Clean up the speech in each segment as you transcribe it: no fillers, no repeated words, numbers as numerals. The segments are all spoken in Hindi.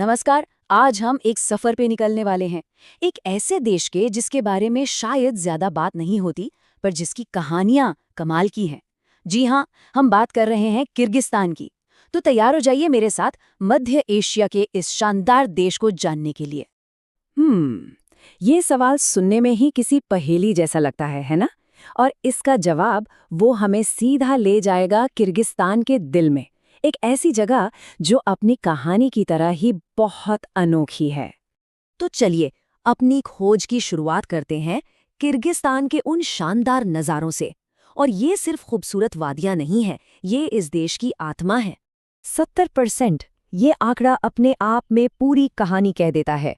नमस्कार। आज हम एक सफर पे निकलने वाले हैं, एक ऐसे देश के जिसके बारे में शायद ज्यादा बात नहीं होती, पर जिसकी कहानियां कमाल की हैं। जी हाँ, हम बात कर रहे हैं किर्गिस्तान की। तो तैयार हो जाइए मेरे साथ मध्य एशिया के इस शानदार देश को जानने के लिए। ये सवाल सुनने में ही किसी पहेली जैसा लगता है ना? और इसका जवाब वो हमें सीधा ले जाएगा किर्गिस्तान के दिल में, एक ऐसी जगह जो अपनी कहानी की तरह ही बहुत अनोखी है। तो चलिए अपनी खोज की शुरुआत करते हैं किर्गिस्तान के उन शानदार नज़ारों से। और ये सिर्फ खूबसूरत वादियां नहीं है, ये इस देश की आत्मा है। 70%, ये आंकड़ा अपने आप में पूरी कहानी कह देता है।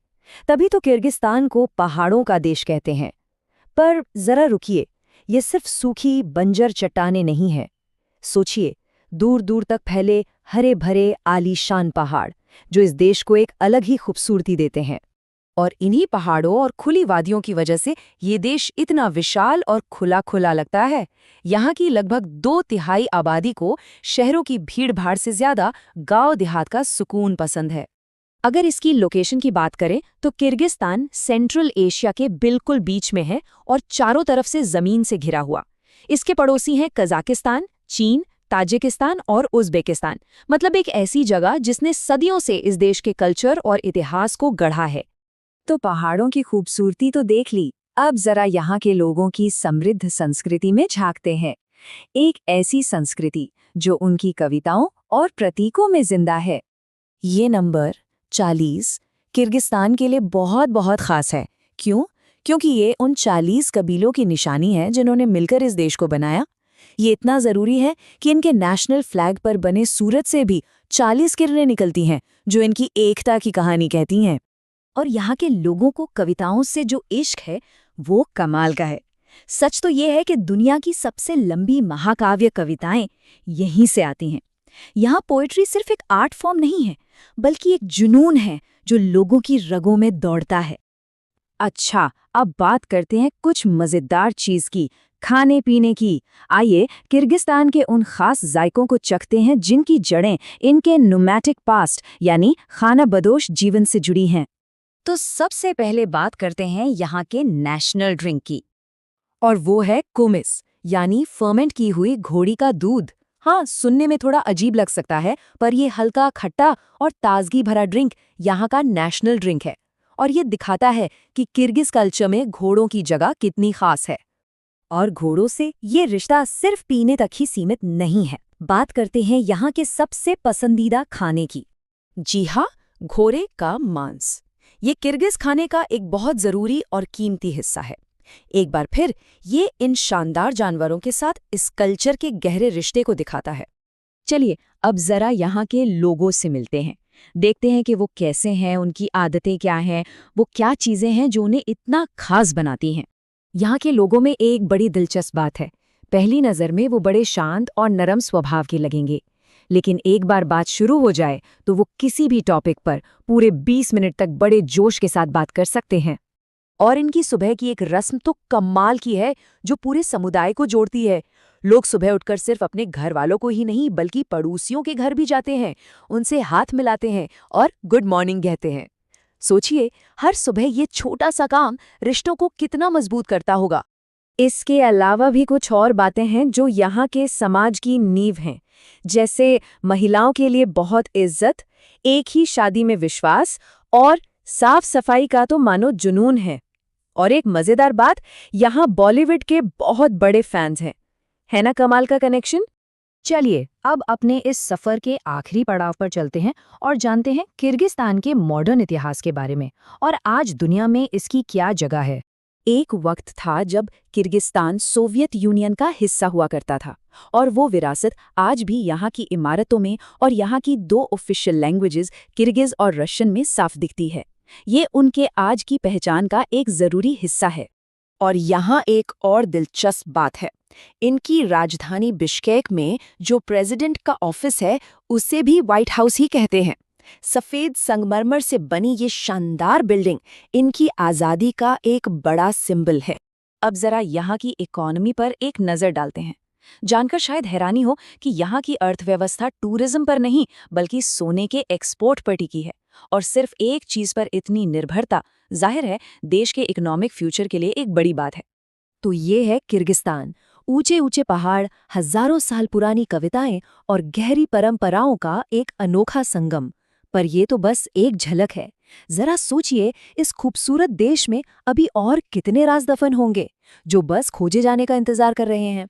तभी तो किर्गिस्तान को पहाड़ों का देश कहते हैं। पर जरा रुकिए, ये सिर्फ सूखी बंजर चट्टानें नहीं है। सोचिए, दूर दूर तक फैले हरे भरे आलीशान पहाड़ जो इस देश को एक अलग ही खूबसूरती देते हैं। और इन्हीं पहाड़ों और खुली वादियों की वजह से ये देश इतना विशाल और खुला खुला लगता है। यहाँ की लगभग 2/3 आबादी को शहरों की भीड़-भाड़ से ज्यादा गांव देहात का सुकून पसंद है। अगर इसकी लोकेशन की बात करें तो किर्गिस्तान सेंट्रल एशिया के बिल्कुल बीच में है और चारों तरफ से जमीन से घिरा हुआ। इसके पड़ोसी हैं कजाकिस्तान, चीन, ताजिकिस्तान और उज़्बेकिस्तान। मतलब एक ऐसी जगह जिसने सदियों से इस देश के कल्चर और इतिहास को गढ़ा है। तो पहाड़ों की खूबसूरती तो देख ली, अब जरा यहाँ के लोगों की समृद्ध संस्कृति में झांकते हैं। एक ऐसी संस्कृति जो उनकी कविताओं और प्रतीकों में जिंदा है। ये नंबर 40 किर्गिस्तान के लिए बहुत बहुत खास है। क्यों? क्योंकि ये उन 40 कबीलों की निशानी है जिन्होंने मिलकर इस देश को बनाया। ये इतना जरूरी है कि इनके नेशनल फ्लैग पर बने सूरज से भी 40 किरणें निकलती हैं जो इनकी एकता की कहानी कहती हैं। और यहाँ के लोगों को कविताओं से जो इश्क है वो कमाल का है। सच तो ये है कि दुनिया की सबसे लंबी महाकाव्य कविताएं यहीं से आती हैं। यहाँ पोएट्री सिर्फ एक आर्ट फॉर्म नहीं है, बल्कि एक जुनून है जो लोगों की रगों में दौड़ता है। अच्छा, अब बात करते हैं कुछ मजेदार चीज की, खाने पीने की। आइए किर्गिस्तान के उन खास जायकों को चखते हैं जिनकी जड़ें इनके नोमैटिक पास्ट यानी खाना बदोश जीवन से जुड़ी हैं। तो सबसे पहले बात करते हैं यहाँ के नेशनल ड्रिंक की, और वो है कुमिस यानी फर्मेंट की हुई घोड़ी का दूध। हाँ, सुनने में थोड़ा अजीब लग सकता है, पर ये हल्का खट्टा और ताजगी भरा ड्रिंक यहाँ का नेशनल ड्रिंक है। और ये दिखाता है कि किर्गिज कल्चर में घोड़ों की जगह कितनी खास है। और घोड़ों से ये रिश्ता सिर्फ पीने तक ही सीमित नहीं है। बात करते हैं यहाँ के सबसे पसंदीदा खाने की। जी हाँ, घोड़े का मांस। ये किर्गिज खाने का एक बहुत जरूरी और कीमती हिस्सा है। एक बार फिर ये इन शानदार जानवरों के साथ इस कल्चर के गहरे रिश्ते को दिखाता है। चलिए अब जरा यहाँ के लोगों से मिलते हैं, देखते हैं कि वो कैसे हैं, उनकी आदतें क्या हैं, वो क्या चीजें हैं जो उन्हें इतना खास बनाती हैं। यहाँ के लोगों में एक बड़ी दिलचस्प बात है। पहली नज़र में वो बड़े शांत और नरम स्वभाव के लगेंगे, लेकिन एक बार बात शुरू हो जाए तो वो किसी भी टॉपिक पर पूरे 20 मिनट तक बड़े जोश के साथ बात कर सकते हैं। और इनकी सुबह की एक रस्म तो कमाल की है जो पूरे समुदाय को जोड़ती है। लोग सुबह उठकर सिर्फ अपने घर वालों को ही नहीं बल्कि पड़ोसियों के घर भी जाते हैं, उनसे हाथ मिलाते हैं और गुड मॉर्निंग कहते हैं। सोचिए, हर सुबह ये छोटा सा काम रिश्तों को कितना मजबूत करता होगा। इसके अलावा भी कुछ और बातें हैं जो यहाँ के समाज की नींव हैं, जैसे महिलाओं के लिए बहुत इज्जत, एक ही शादी में विश्वास और साफ सफाई का तो मानो जुनून है। और एक मजेदार बात, यहाँ बॉलीवुड के बहुत बड़े फैंस हैं। है ना कमाल का कनेक्शन? चलिए अब अपने इस सफर के आखिरी पड़ाव पर चलते हैं और जानते हैं किर्गिस्तान के मॉडर्न इतिहास के बारे में और आज दुनिया में इसकी क्या जगह है। एक वक्त था जब किर्गिस्तान सोवियत यूनियन का हिस्सा हुआ करता था, और वो विरासत आज भी यहाँ की इमारतों में और यहाँ की 2 ऑफिशियल लैंग्वेजेस किर्गिज और रशियन में साफ दिखती है। ये उनके आज की पहचान का एक जरूरी हिस्सा है। और यहाँ एक और दिलचस्प बात है, इनकी राजधानी बिश्केक में जो प्रेसिडेंट का ऑफिस है उसे भी व्हाइट हाउस ही कहते हैं। सफेद संगमरमर से बनी ये शानदार बिल्डिंग इनकी आज़ादी का एक बड़ा सिंबल है। अब जरा यहाँ की इकोनॉमी पर एक नज़र डालते हैं। जानकर शायद हैरानी हो कि यहाँ की अर्थव्यवस्था टूरिज्म पर नहीं बल्कि सोने के एक्सपोर्ट पर टिकी है। और सिर्फ एक चीज पर इतनी निर्भरता जाहिर है देश के इकोनॉमिक फ्यूचर के लिए एक बड़ी बात है। तो ये है किर्गिस्तान। ऊंचे ऊंचे पहाड़, हजारों साल पुरानी कविताएं और गहरी परंपराओं का एक अनोखा संगम। पर ये तो बस एक झलक है। जरा सोचिए, इस खूबसूरत देश में अभी और कितने राज दफन होंगे जो बस खोजे जाने का इंतजार कर रहे हैं।